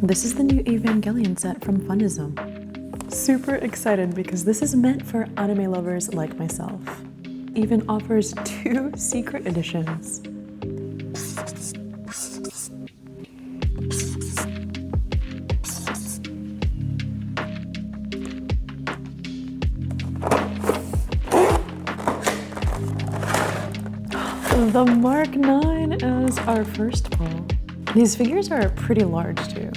This is the new Evangelion set from FUNISM. Super excited because this is meant for anime lovers like myself. Even offers 2 secret editions. The Mark 9 as our first pull. These figures are pretty large too.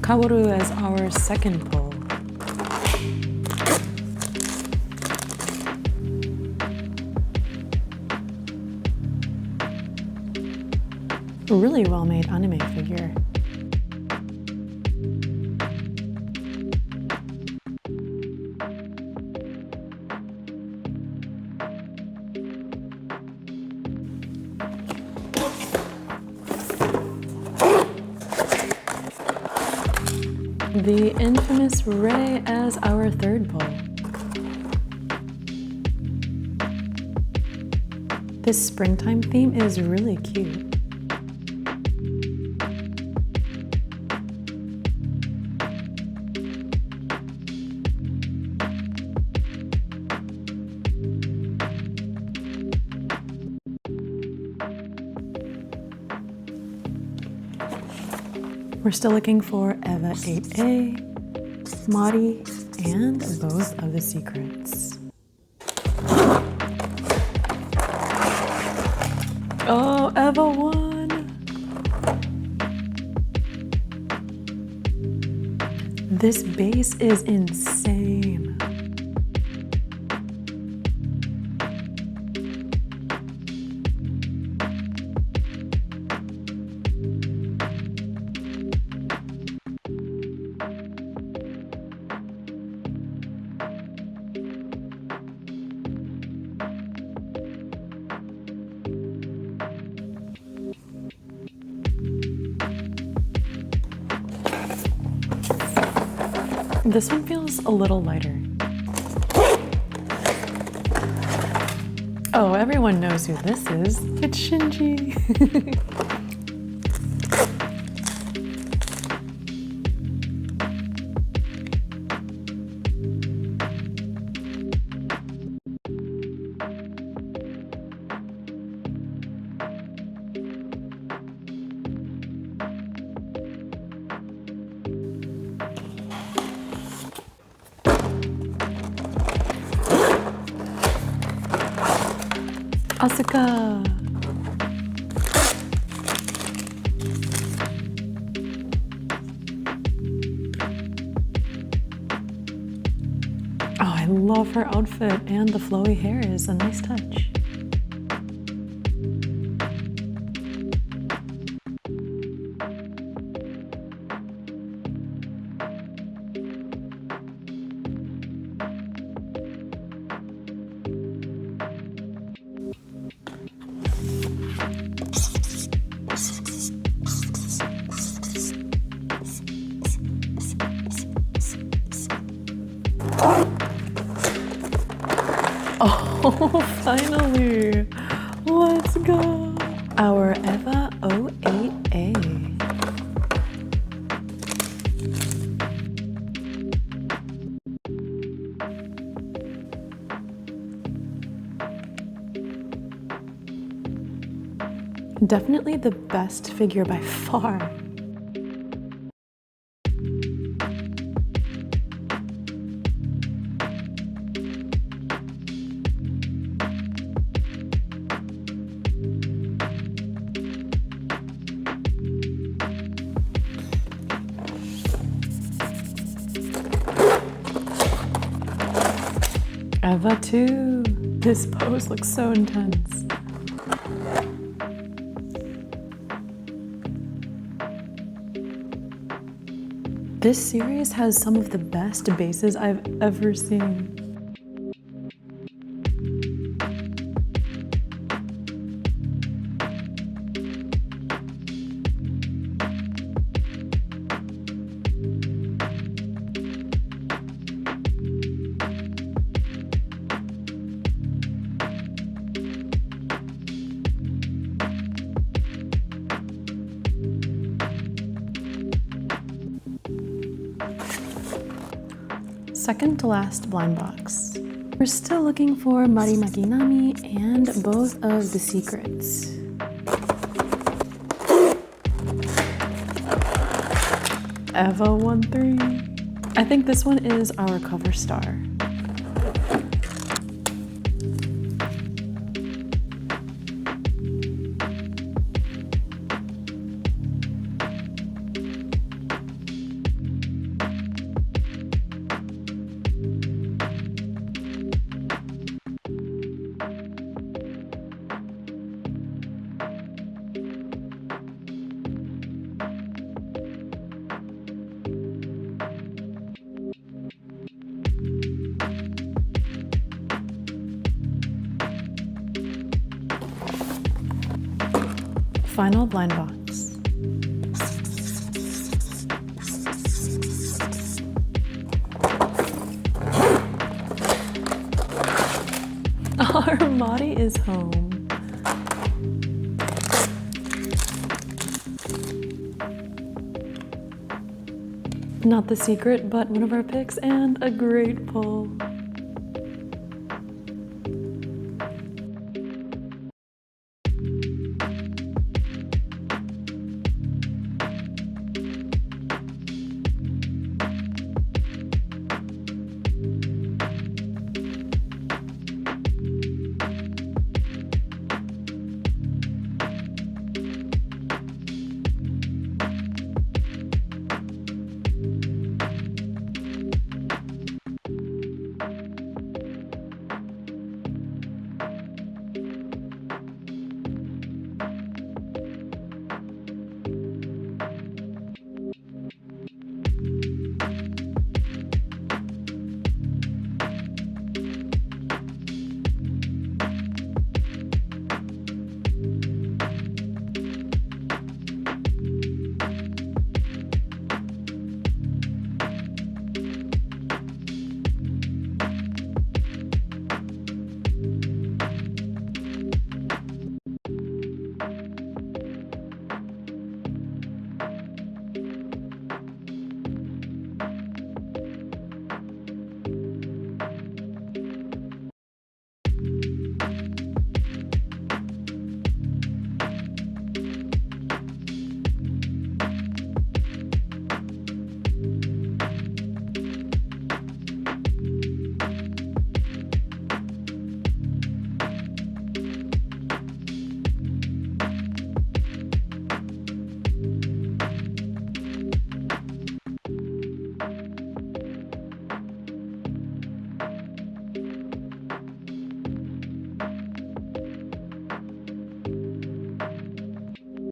Kaworu as our second pull. Really well-made anime figure. The infamous Rei as our third pull. This springtime theme is really cute. We're still looking for Eva 8A, Mari, and both of the secrets. Oh, Eva 1! This base is insane. This one feels a little lighter. Oh, everyone knows who this is. It's Shinji. Asuka! Oh, I love her outfit, and the flowy hair is a nice touch. Oh, finally! Let's go! Our Eva 08A. Definitely the best figure by far. Eva 2. This pose looks so intense. This series has some of the best bases I've ever seen. Second to last blind box. We're still looking for Mari Makinami and both of the secrets. Eva 1-3. I think this one is our cover star. Final blind box. Our Mari is home. Not the secret, but one of our picks and a great pull.